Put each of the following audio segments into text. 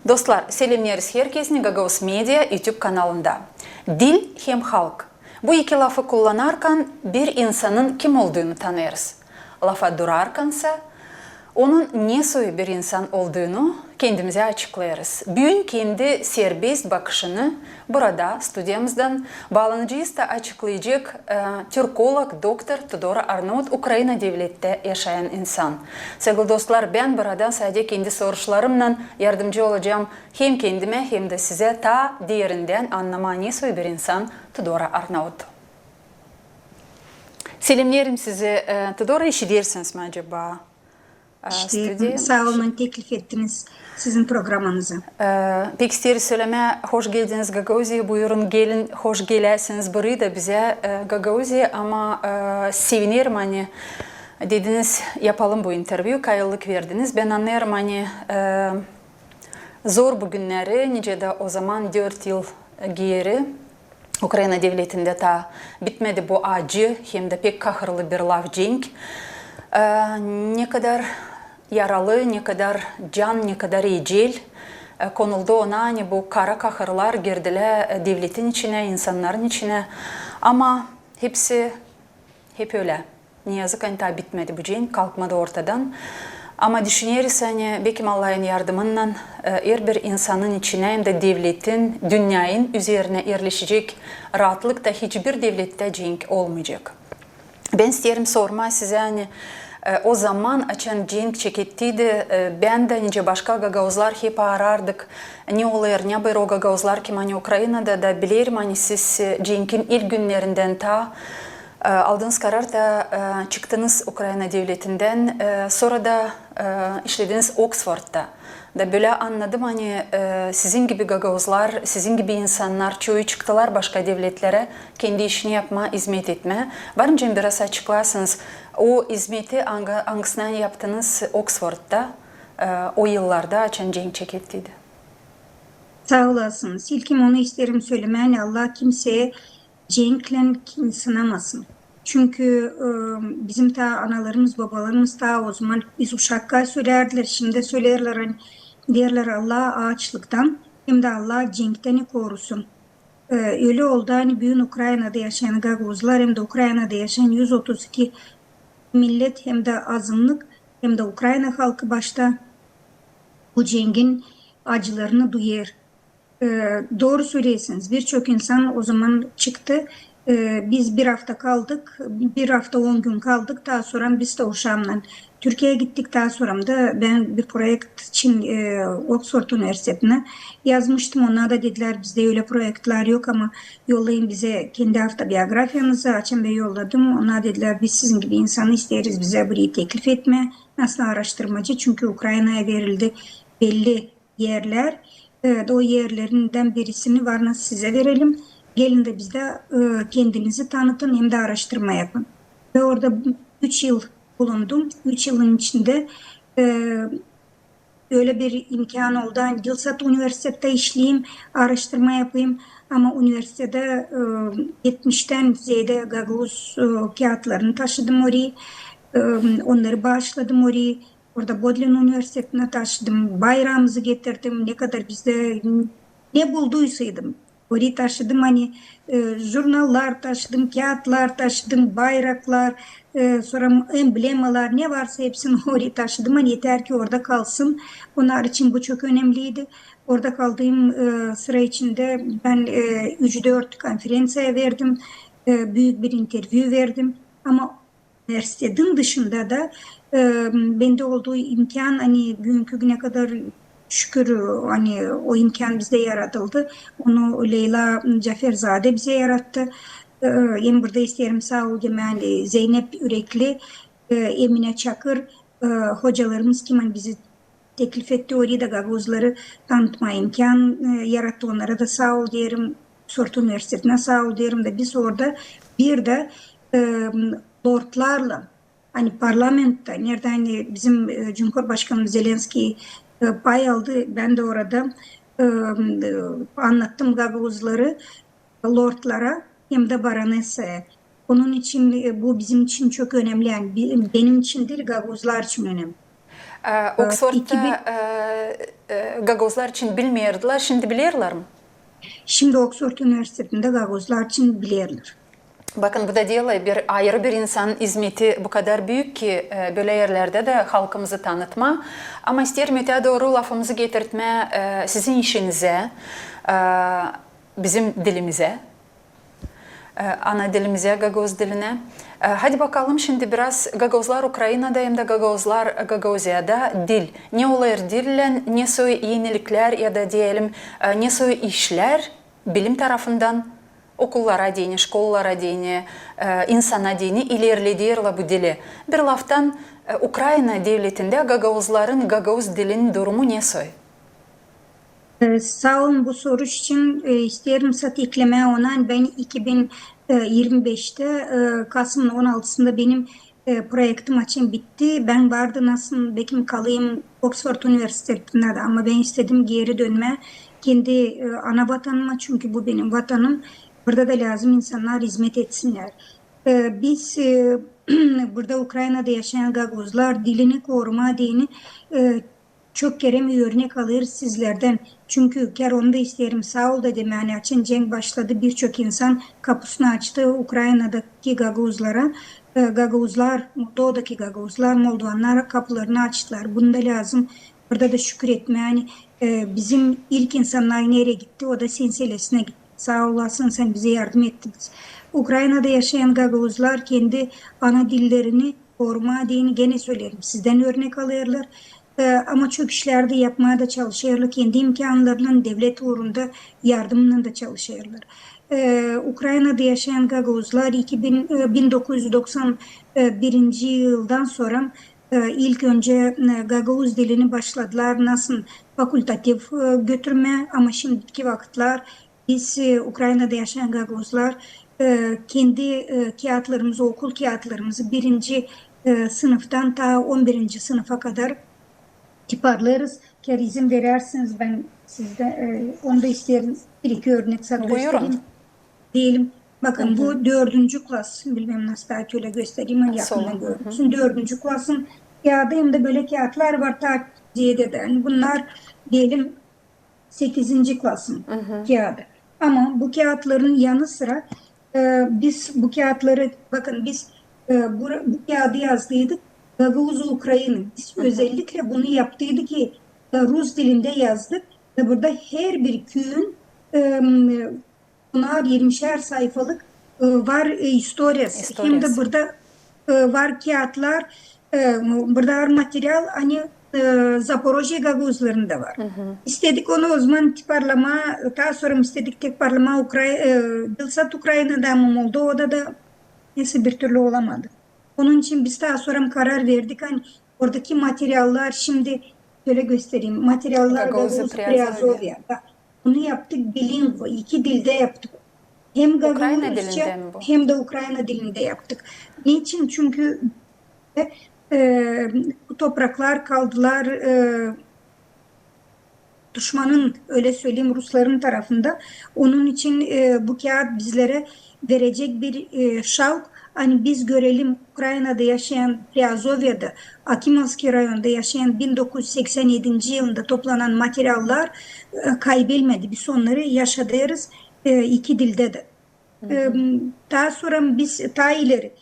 Dostlar, selamlarız herkesini Gagavuz Media YouTube kanalında. Dil hem halk. Bu iki lafı kullanarken bir insanın kim olduğunu tanırız. Lafa durarkense onun ne soyu bir insan olduğunu kendimize açıklayarız. Bugün kendi serbest bakışını burada stüdyomuzdan bağlanacağız da açıklayacak Türkolog Dr. Tudor Arnavut, Ukrayna devletinde yaşayan insan. Sevgili dostlar, ben burada sadece kendi soruşlarımla yardımcı olacağım hem kendime hem de size ta diğerinden anlama ne soyu bir insan Tudor Arnavut. Selamlarım size. Tudor, işitirsiniz mi acaba? Sağ olun, teklif ettiniz sizin programınızı. Pek isteriz söyleme, hoş geldiniz Gagavuz'a, buyurun gelin, hoş gelirsiniz buraya da bize Gagavuz'a ama sevinirim hani dediniz yapalım bu interview, kayıllık verdiniz. Ben anlarım hani zor bugünleri, nice de o zaman 4 yıl geri Ukrayna devletinde ta bitmedi bu acı hem de pek kahırlı bir laf cenk. Ne kadar yaralı, ne kadar can, ne kadar ecel konuldu ona, hani bu kara kahırlar girdiler devletin içine, insanların içine. Ama hepsi hep öyle. Ne yazık ki ta bitmedi bu cenk, kalkmadı ortadan. Ama düşünürüz hani belki Allah'ın yardımıyla her bir insanın içine hem de devletin, dünyanın üzerine yerleşecek rahatlık da hiçbir devlette cenk olmayacak. Ben isterim sorma size hani o zaman açan cenk çekettiydi. Ben de nice başka Gagavuzlar hep arardık. Ne olur, ne bir o Gagavuzlar ki hani Ukrayna'da da bilirim hani siz cenkin ilk günlerinden ta aldığınız karar da çıktınız Ukrayna devletinden. Sonra da işlediniz Oxford'da. Da böyle anladım hani sizin gibi Gagavuzlar, sizin gibi insanlar çoğu çıktılar başka devletlere kendi işini yapma, hizmet etme. Varınca biraz açıklarsınız. O hizmeti hangisinden yaptınız Oxford'da o yıllarda açan cenk çekettiydi. Sağ olasınız. İlkim onu isterim söylemen. Allah kimseye cenkle sınamasın. Çünkü bizim ta analarımız, babalarımız ta o zaman biz uşaklar söylerdiler. Şimdi söylerler hani derler Allah ağaçlıktan hem de Allah cenkten korusun. Öyle oldu hani bugün Ukrayna'da yaşayan Gagavuzlar hem de Ukrayna'da yaşayan 132 millet hem de azınlık hem de Ukrayna halkı başta bu cengin acılarını duyar. Doğru söylüyorsunuz. Birçok insan o zaman çıktı. Biz bir hafta kaldık. Bir hafta 10 gün kaldık. Daha sonra biz de uşağımla Türkiye'ye gittik. Daha sonra da ben bir projekt için Oxford Üniversitesi'ne yazmıştım. Onlar da dediler bizde öyle projektler yok ama yollayın bize kendi hafta biyografiyanızı. Açın Bey yolladım. Onlar dediler biz sizin gibi insanı isteriz. Bize burayı teklif etme. Nasıl araştırmacı? Çünkü Ukrayna'ya verildi belli yerler. O yerlerinden birisini var nasıl size verelim. Gelin de bizde kendinizi tanıtın hem de araştırma yapın. Ve orada 3 yıl bulundum. 3 yılın içinde öyle bir imkan oldu. Yani Gilsat Üniversitesi'de işleyeyim, araştırma yapayım. Ama üniversitede 70'ten ziyade Gagavuz kağıtlarını taşıdım oraya. Onları bağışladım oraya. Orada Bodlin Üniversitesi'ne taşıdım. Bayrağımızı getirdim. Ne kadar bizde ne bulduysaydım. Orayı taşıdım hani jurnallar taşıdım, kağıtlar taşıdım, bayraklar, sonra emblemalar ne varsa hepsini oraya taşıdım. Hani yeter ki orada kalsın. Onlar için bu çok önemliydi. Orada kaldığım sıra içinde ben 3-4 konferansiya verdim. Büyük bir interview verdim. Ama üniversitenin dışında da bende olduğu imkan hani bugünkü güne kadar şükür hani o imkan bizde yaratıldı. Onu Leyla Caferzade bize yarattı. Yine burada isterim sağ ol yani Zeynep Ürekli, Emine Çakır hocalarımız kim hani bizi teklif etti. Oraya da Gagavuzları tanıtma imkan yarattı. Onlara da sağ ol diyelim. Oxford Üniversitesi'ne sağ ol diyelim de biz orada bir de lordlarla hani parlamentta nerede hani bizim Cumhurbaşkanı Zelenski pay aldı. Ben de orada anlattım Gagavuzları lordlara hem de baronesaya. Onun için bu bizim için çok önemli. Yani benim için değil Gagavuzlar için önemli. Oxford'da Gagozlar için bilmiyordular, şimdi biliyorlar mı? Şimdi Oxford Üniversitesi'nde Gagozlar için bilirler. Bakın bu da diyorlar bir ayrı bir insan hizmeti bu kadar büyük ki böyle yerlerde de halkımızı tanıtma. Ama isterim öte doğru lafımızı getirtme sizin işinize, bizim dilimize, ana dilimize, Gagos diline. Hadi bakalım şimdi biraz Gagozlar Ukrayna'da hem de Gagozlar Gagauziya'da dil. Ne olur dille, ne soy yenilikler ya da diyelim ne soy işler bilim tarafından okullara dini, şkollara dini, insana dini ilerlediyorlar bu dili. Bir laftan Ukrayna devletinde Gagavuzların Gagavuz dilinin durumu ne soy? Sağ olun bu soru için isterim sat ekleme olan ben 2025'te Kasım'ın 16'sında benim projektim açım bitti. Ben vardı nasıl bekim kalayım Oxford Üniversitesi'nde de ama ben istedim geri dönme kendi ana vatanıma çünkü bu benim vatanım. Burada da lazım insanlar hizmet etsinler. Biz burada Ukrayna'da yaşayan Gagozlar dilini koruma dini çok kere bir örnek alırız sizlerden. Çünkü kere onu da isterim sağ ol dedim yani açın cenk başladı birçok insan kapısını açtı Ukrayna'daki Gagozlara. Gagozlar, Doğu'daki Gagozlar, Moldovanlar kapılarını açtılar. Bunu da lazım. Burada da şükür etme yani bizim ilk insanlar nereye gitti o da Senselesi'ne gitti. Sağ olasın sen bize yardım ettiniz. Ukrayna'da yaşayan Gagavuzlar kendi ana dillerini koruma diyeni gene söylerim. Sizden örnek alıyorlar. Ama çok işlerde yapmaya da çalışıyorlar. Kendi imkanlarının devlet uğrunda yardımla da çalışıyorlar. Ukrayna'da yaşayan Gagavuzlar 1991 yıldan sonra ilk önce Gagavuz dilini başladılar. Nasıl fakultatif götürme ama şimdiki vakitler biz Ukrayna'da yaşayan Gagavuzlar kendi kağıtlarımızı, okul kağıtlarımızı birinci sınıftan ta 11. sınıfa kadar tiparlarız. Eğer izin verirseniz ben sizde onu da isterim. Bir iki örnek göstereyim. Diyelim bakın bu 4. klas. Bilmem nasıl belki öyle göstereyim. Hani yakından görürsün. 4. klasın kağıdı hem de böyle kağıtlar var takciyede de. Yani bunlar diyelim 8. klasın kağıdı. Ama bu kağıtların yanı sıra biz bu kağıtları bakın biz bu kağıdı yazdıydık. Gagavuz Ukrayna. Biz özellikle bunu yaptıydık ki Rus dilinde yazdık ve burada her bir köyün bunlar 20'şer sayfalık var historiası. Hem de burada var kağıtlar, burada var materyal hani Zaporojye Gagavuzlarında var. İstedik onu o zaman tiparlama, daha sonra istedik tiparlama Dilsat Ukrayna'da mı Moldova'da da neyse bir türlü olamadı. Onun için biz daha sonra karar verdik. Hani oradaki materyaller şimdi şöyle göstereyim. Materyaller Gagavuz Priazovya'da. Bunu yaptık bilingva, iki dilde yaptık. Hem Gagavuzca hem de Ukrayna dilinde yaptık. Niçin? Çünkü bu topraklar kaldılar düşmanın öyle söyleyeyim Rusların tarafında. Onun için bu kağıt bizlere verecek bir şavk. Hani biz görelim Ukrayna'da yaşayan Priazovya'da, Akimovski rayonunda yaşayan 1987 yılında toplanan materyaller kaybolmadı. Biz onları yaşadırız iki dilde de. Daha sonra biz daha ileri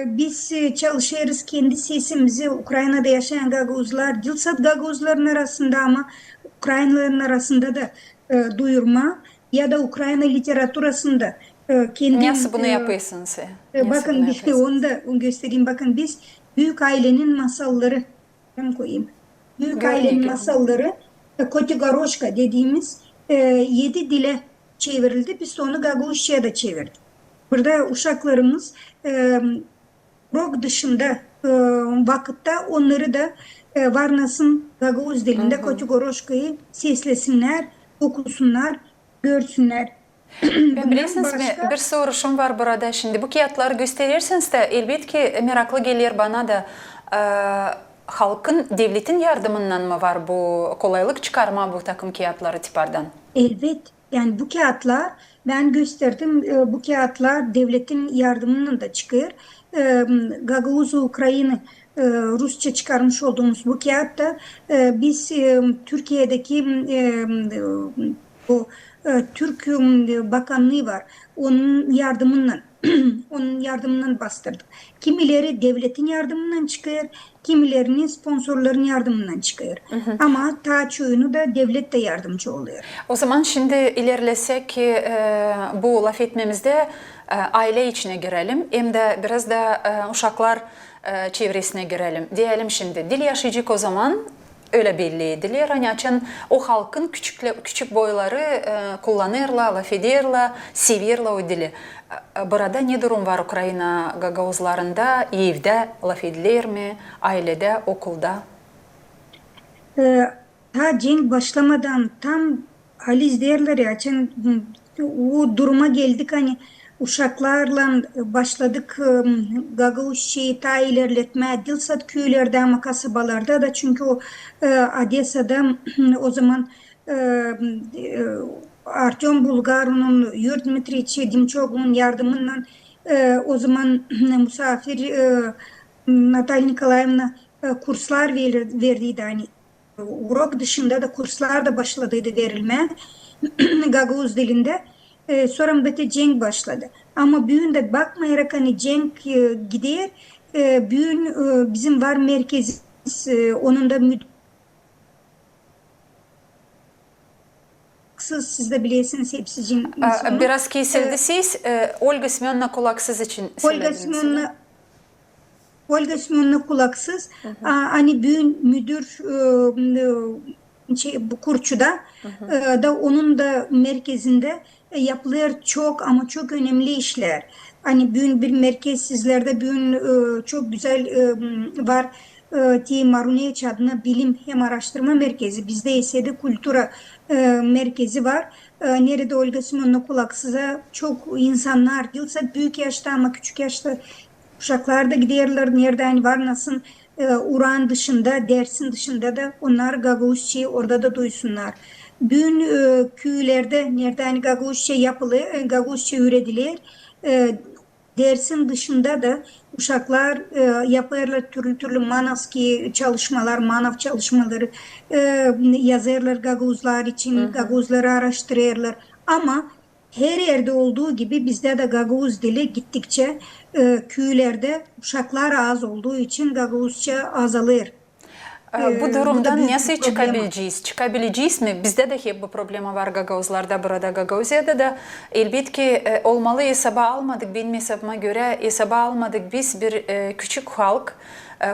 biz çalışıyoruz kendi sesimizi Ukrayna'da yaşayan Gagavuzlar, Dilsat Gagavuzların arasında ama Ukraynalıların arasında da duyurma ya da Ukrayna literaturasında kendi... Nasıl bunu yapıyorsunuz? Bakın işte onu da göstereyim. Bakın biz Büyük Ailenin Masalları koyayım. Büyük Ailenin Masalları Kotigoroshka dediğimiz 7 dile çevrildi. Biz onu Gagavuzca'ya da çevirdik. Burada uşaklarımız rock dışında vakitte onları da Varnas'ın Gagavuz dilinde Kotigoroshka'yı seslesinler, okusunlar, görsünler. Ben bilirsiniz bir soruşum var burada şimdi. Bu kağıtları gösterirseniz de elbette meraklı gelir bana da halkın, devletin yardımından mı var bu kolaylık çıkarma bu takım kağıtları tipardan? Evet. Yani bu kağıtlar ben gösterdim. Bu kağıtlar devletin yardımından da çıkıyor. Gagavuz Ukrayna Rusça çıkarmış olduğumuz bu kağıtta biz Türkiye'deki o Türk Bakanlığı var. Onun yardımından onun yardımından bastırdık. Kimileri devletin yardımından çıkıyor, kimilerinin sponsorların yardımından çıkıyor. Ama ta çoğunu da devlet de yardımcı oluyor. O zaman şimdi ilerlesek bu laf etmemizde aile içine girelim. Hem de biraz da uşaklar çevresine girelim. Diyelim şimdi dil yaşayacak o zaman öyle belli edilir. Hani açın o halkın küçük boyları kullanırlar, laf ederler, severler o dili. Burada ne durum var Ukrayna gagavuzlarında? Evde laf edilir mi? Ailede, okulda? Ta cenk başlamadan tam Halis derler ya o duruma geldik hani uşaklarla başladık Gagavuzçayı ta ilerletmeye Dilsat köylerde ama kasabalarda da çünkü o Odessa'da o zaman Artyom Bulgarov'un Yurt Dmitrievich Dimçoğlu'nun yardımıyla o zaman misafir Natalya Nikolaevna kurslar verdiydi hani urok dışında da kurslar da başladıydı verilmeye Gagavuz dilinde. Sonra bete cenk başladı. Ama büyün de bakmayarak hani cenk gider. Büyün bizim var merkez onun da siz de bilirsiniz hepsicin sonu. Biraz kesildi siz. Olga Semyonovna kulaksız için söylediniz. Olga Semyonovna kulaksız. Hani büyün müdür bu Kurçu'da da onun da merkezinde yapılıyor çok ama çok önemli işler. Hani büyün bir merkez sizlerde büyün çok güzel var. Maruniyeç adına bilim hem araştırma merkezi. Bizde ise de kultura merkezi var. Nerede Olga Semyonovna kulaksıza çok insanlar değilse büyük yaşta ama küçük yaşta uşaklar da giderler. Nerede hani var nasıl Uran dışında, Dersin dışında da onlar Gagavuzçayı orada da duysunlar. Bütün köylerde nerede hani Gagavuzça yapılıyor, Gagavuzça üretilir. Dersin dışında da uşaklar yaparlar türlü türlü manavski çalışmalar, manav çalışmaları yazarlar Gagavuzlar için, Gagavuzları araştırırlar. Ama her yerde olduğu gibi bizde de Gagavuz dili gittikçe köylerde uşaklar az olduğu için Gagavuzça azalır. Bu durumdan nasıl problema. çıkabileceğiz mi? Bizde de hep bu problema var Gagavuzlarda, burada Gagavuzya'da da elbette ki olmalı hesaba almadık. Benim hesabıma göre hesaba almadık. Biz bir küçük halk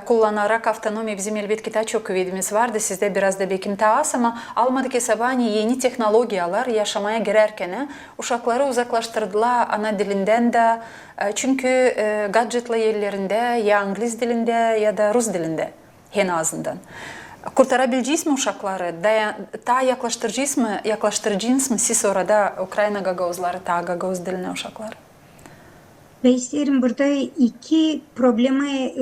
kullanarak avtonomi bizim elbette ki daha çok kuvvetimiz vardı. Sizde biraz da bekim daha az ama almadık hesaba hani yeni teknolojiyalar yaşamaya girerken uşakları uzaklaştırdılar ana dilinden de çünkü gadgetlı yerlerinde ya İngiliz dilinde ya da Rus dilinde. En azından. Kurtarabileceğiz mi uşakları? Daha yaklaştıracağız mı siz orada Ukrayna Gagavuzları, ta Gagavuz diline uşakları? Ve isterim burada iki probleme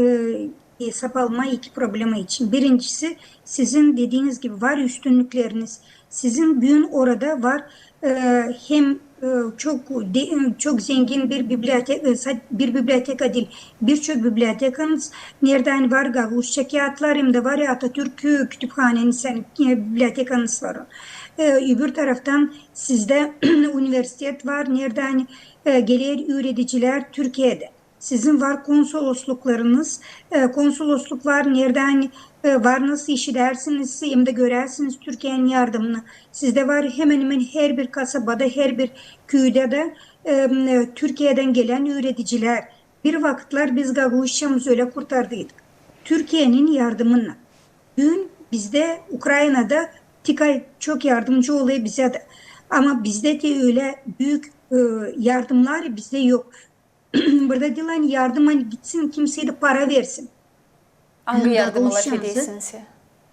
hesap alma iki problema için. Birincisi sizin dediğiniz gibi var üstünlükleriniz. Sizin büyün orada var hem çok zengin bir biblioteka değil birçok bibliotekanız nereden var Gagavuzça kağıtlar hem de var ya Atatürk kütüphaneniz bibliotekanız var. Öbür taraftan sizde üniversitet var nereden gelen öğreticiler Türkiye'de. Sizin var konsolosluklarınız, konsolosluk var nereden var nasıl iş edersiniz hem de görersiniz Türkiye'nin yardımını. Sizde var hemen hemen her bir kasabada, her bir köyde de Türkiye'den gelen öğreticiler. Bir vakitler biz Gagavuzçamızı öyle kurtardıydık. Türkiye'nin yardımıyla. Dün bizde Ukrayna'da TİKAY çok yardımcı oluyor bize de. Ama bizde de öyle büyük yardımlar bizde yok. Burada dilen yardım hani gitsin kimseye de para versin. Hangi yardımı laf Gagavuzçamızı ediyorsunuz?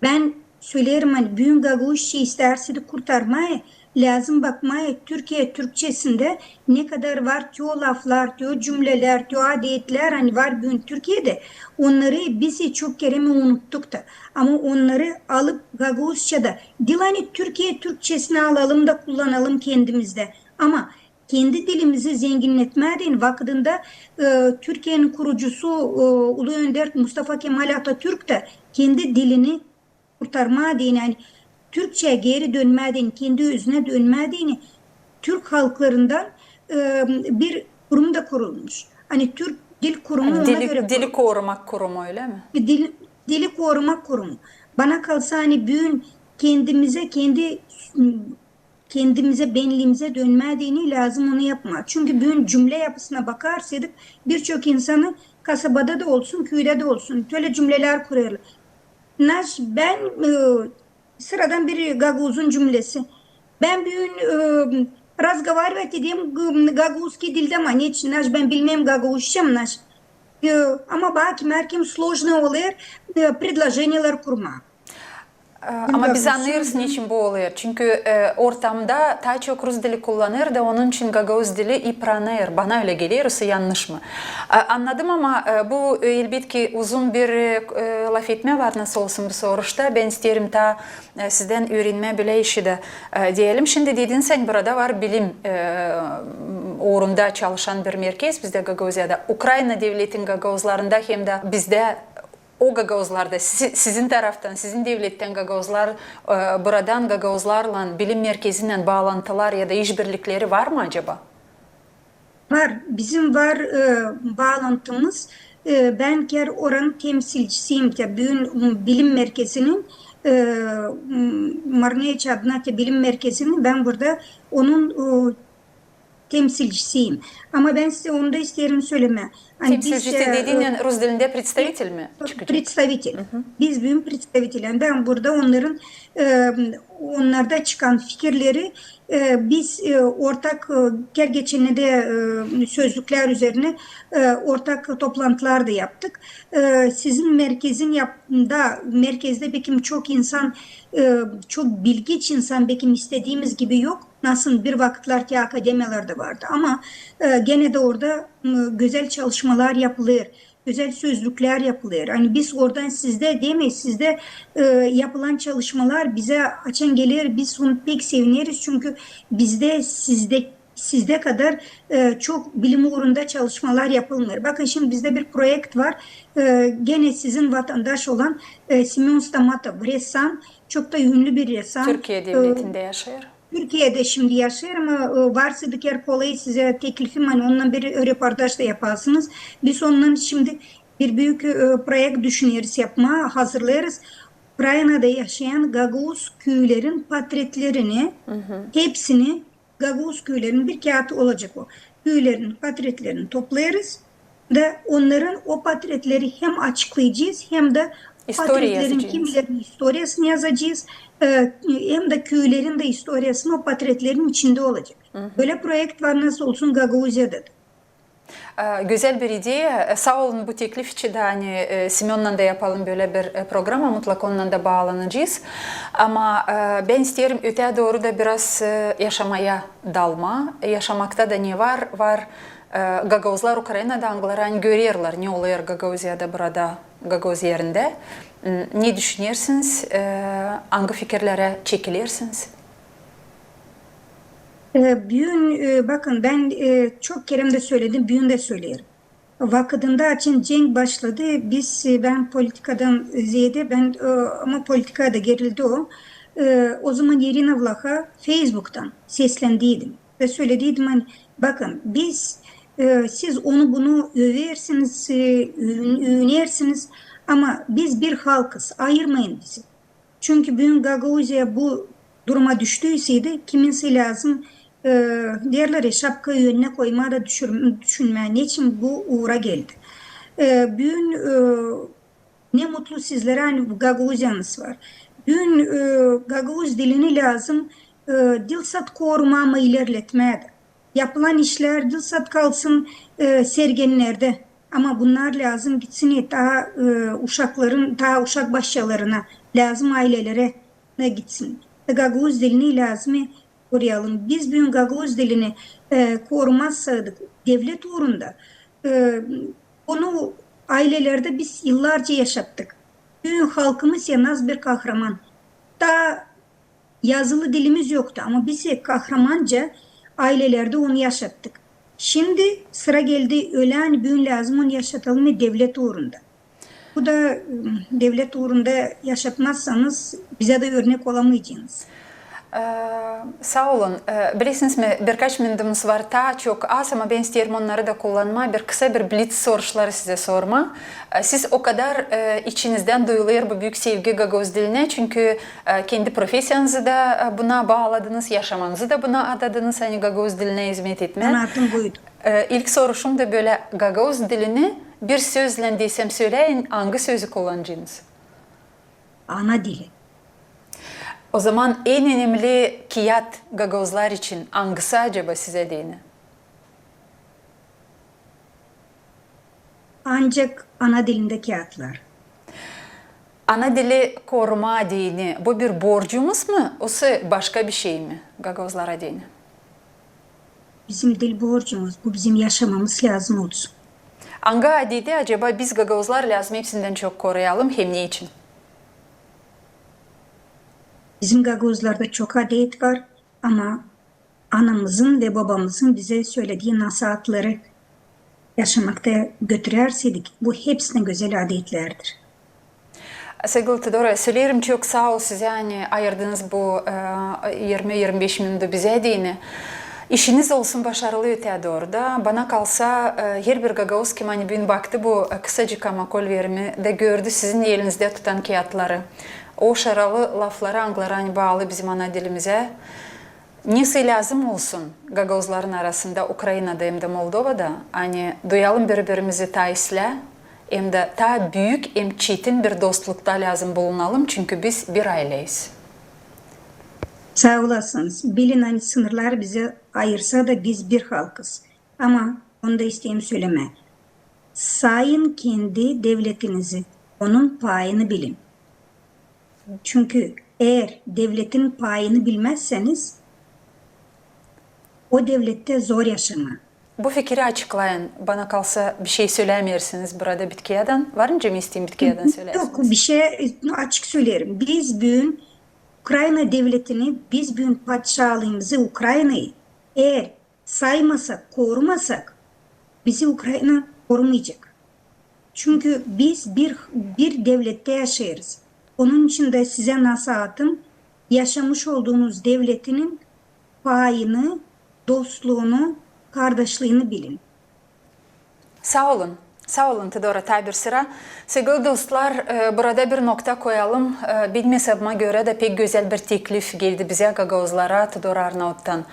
ben söylerim hani büyük Gagavuzça isterse de kurtarmaya lazım bakmaya Türkiye Türkçesinde ne kadar var diyor laflar diyor cümleler diyor adetler hani var büyük Türkiye'de onları biz çok kere mi unuttuk da ama onları alıp Gagavuzça'da dil hani Türkiye Türkçesine alalım da kullanalım kendimizde ama kendi dilimizi zenginletmediğin vaktinde Türkiye'nin kurucusu Ulu Önder Mustafa Kemal Atatürk de kendi dilini kurtarmadığını, yani Türkçe geri dönmediğini, kendi özüne dönmediğini Türk halklarından bir kurum da kurulmuş. Hani Türk Dil Kurumu ona göre Dili korumak kurumu öyle mi? Dili Koruma Kurumu. Bana kalsa hani bugün kendimize, benliğimize dönmediğini lazım onu yapma. Çünkü bugün cümle yapısına bakarsak birçok insanı kasabada da olsun, köyde de olsun böyle cümleler kurarlar. Ben sıradan bir Gaguz'un cümlesi. Ben bugün разговаривать edeyim Gaguzski dilde ama niçin? Ben bilmem Gaguzcam. Ama belki merkem сложно oluyor предложениялар kurma. Ama biz anlıyoruz niçin bu oluyor. Çünkü ortamda daha çok Rus dili kullanır da onun için Gagavuz dili yıpranır. Bana öyle geliyor, yanlış mı? Anladım ama bu elbette ki uzun bir laf etme var nasıl olsun bu soruçta. Ben isterim ta sizden öğrenme bile işi de diyelim. Şimdi dedin sen burada var bilim uğrunda çalışan bir merkez bizde Gagavuzya'da. Ukrayna devletin Gagavuzlarında hem de bizde o Gagavuzlarda sizin taraftan, sizin devletten Gagavuzlar buradan Gagavuzlarla bilim merkezinden bağlantılar ya da işbirlikleri var mı acaba? Var. Bizim var bağlantımız. Ben ker oranın temsilcisiyim. Bugün bilim merkezinin Marneç adına bilim merkezinin ben burada onun temsilcisiyim. Ama ben size onu da isterim söyleme. Hani Temsilcisi dediğin Rus dilinde представитель mi çıkacak? Представитель. Biz bugün представитель. Ben burada onlarda çıkan fikirleri biz ortak geçenlerde sözlükler üzerine ortak toplantılar da yaptık. Sizin merkezde bekim çok insan çok bilgiç insan bekim istediğimiz gibi yok. Nasıl bir vakitler ki akademiyalarda vardı ama gene de orada güzel çalışmalar yapılır. Güzel sözlükler yapılır. Hani biz oradan sizde değil mi? Sizde yapılan çalışmalar bize açan gelir. Biz onu pek seviniriz. Çünkü sizde kadar çok bilim uğrunda çalışmalar yapılmıyor. Bakın şimdi bizde bir proje var. Gene sizin vatandaş olan Simeon Stamatov ressam. Çok da ünlü bir ressam. Türkiye devletinde yaşıyor. Türkiye'de şimdi yaşıyor ama varsa bir kere kolayı size teklifim hani onunla bir röportaj da yaparsınız. Biz ondan şimdi bir büyük proje düşünüyoruz yapma hazırlarız. Ukrayna'da yaşayan Gagavuz köylerin portretlerini hepsini Gagavuz köylerinin bir kağıtı olacak o. Köylerin portretlerini toplayarız ve onların o portretleri hem açıklayacağız hem de portretlerin kimilerin historiasını yazacağız. Hem de köylerin de historiasını o portretlerin içinde olacak. Böyle proje var nasıl olsun Gagavuzya'da. Güzel bir ideya. Sağ olun bu teklif için de hani Simon'la da yapalım böyle bir programa mutlaka onunla da bağlanacağız. Ama ben isterim öteye doğru da biraz yaşamaya dalma. Yaşamakta da ne var? Var Gagavuzlar Ukrayna'da anglaran görüyorlar ne oluyor Gagavuzya'da burada Gagavuz yerinde. Ne düşünüyorsunuz? Hangi fikirlere çekilirsiniz? Bakın ben çok kere de söyledim, bugün de söylerim. Vakıdında açın cenk başladı. Ben politikadan ziyade ama politikaya da gerildi o. O zaman Yerina Vlaha Facebook'tan seslendiydim ve söylediydim hani bakın siz onu bunu översiniz, övünersiniz ama biz bir halkız. Ayırmayın bizi. Çünkü bugün Gagavuzya bu duruma düştüyseydi kiminse lazım derler ya şapkayı yönüne koyma da düşünmeye için bu uğra geldi. Bugün ne mutlu sizlere hani Gagavuzyanız var. Bugün Gagavuz dilini lazım dilsat koruma ama ilerletmeye de. Yapılan işler dilsat kalsın sergenlerde. Ama bunlar lazım gitsin daha uşak başçalarına lazım ailelere de gitsin. Gagavuz dilini lazım koruyalım. Biz bugün Gagavuz dilini korumazsaydık devlet uğrunda onu ailelerde biz yıllarca yaşattık. Bugün halkımız yanaz bir kahraman. Daha yazılı dilimiz yoktu ama bizi kahramanca Ailelerde onu yaşattık. Şimdi sıra geldi ölen büyün lazım onu yaşatalım ve devlet uğrunda. Bu da devlet uğrunda yaşatmazsanız bize de örnek olamayacaksınız. Sağ olun. Bilirsiniz mi, birkaç minutumuz var. Daha çok az ama ben isterim onları da kullanma. Kısa bir blitz soruları size sorma. Siz o kadar içinizden duyuluyor bu büyük sevgi Gagavuz diline. Çünkü kendi profesyonunuzu da buna bağladınız, yaşamanızı da buna adadınız. Hani Gagavuz diline hizmet etme. Anlatım buydu. İlk soruşum da böyle Gagavuz dilini bir sözle desem söyleyin, hangi sözü kullanacaksınız? Ana dili. O zaman en önemli kağıt Gagavuzlar için hangisi acaba size dini? Ancak ana dilinde kağıtlar. Ana dili koruma dini, bu bir borcumuz mu? Yoksa başka bir şey mi Gagavuzlara dini? Bizim dil borcumuz. Bu bizim yaşamamız lazım olsun. Hangi adeti acaba biz Gagavuzlar lazım hepsinden çok koruyalım hem ne için? Bizim Gagavuzlarda çok adet var ama anamızın ve babamızın bize söylediği nasihatleri yaşamakta götürerseydik bu hepsine güzel adetlerdir. Sevgili Tudor, söylerim çok sağ ol size hani ayırdığınız bu 20-25 minutu bize dini. İşiniz olsun başarılı öteye doğru da. Bana kalsa her bir Gagavuz kim hani bugün baktı bu kısacık ama kol verimi de gördü sizin elinizde tutan kağıtları. O şaralı lafları anglara hani bağlı bizim ana dilimize. Nesi lazım olsun Gagavuzların arasında Ukrayna'da hem de Moldova'da hani duyalım birbirimizi taisle hem de ta büyük hem çetin bir dostlukta lazım bulunalım çünkü biz bir aileyiz. Sağ olasınız. Bilin hani sınırlar bizi ayırsa da biz bir halkız. Ama onu da isteyeyim söyleme. Sayın kendi devletinizi, onun payını bilin. Çünkü eğer devletin payını bilmezseniz o devlette zor yaşama. Bu fikri açıklayın. Bana kalsa bir şey söylemiyorsunuz burada Bitkiye'den. Varınca mı isteyeyim Bitkiye'den söylersiniz? Yok bir şey açık söylerim. Biz bugün Ukrayna devletini, biz bugün padişahlığımızı, Ukrayna'yı eğer saymasak, korumasak bizi Ukrayna korumayacak. Çünkü biz bir devlette yaşıyoruz. Onun için de size nasihatım yaşamış olduğunuz devletinin payını, dostluğunu, kardeşliğini bilin. Sağ olun. Sağ olun Tudor Tabir Sıra. Sevgili dostlar, burada bir nokta koyalım. Benim hesabıma göre de pek güzel bir teklif geldi bize Gagavuzlara Tudor Arnavut'tan.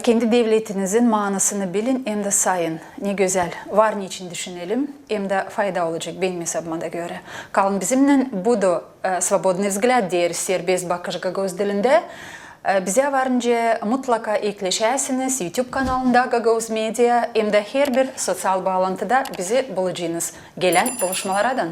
Kendi devletinizin manasını bilin hem de sayın. Ne güzel. Var niçin düşünelim hem de fayda olacak benim hesabıma da göre. Kalın bizimle. Budu Svobodny Vzglad diğer serbest bakış Gagavuz dilinde. Bize varınca mutlaka ekleşersiniz YouTube kanalında Gagavuz Media hem de her bir sosyal bağlantıda bizi bulacaksınız. Gelen buluşmalardan.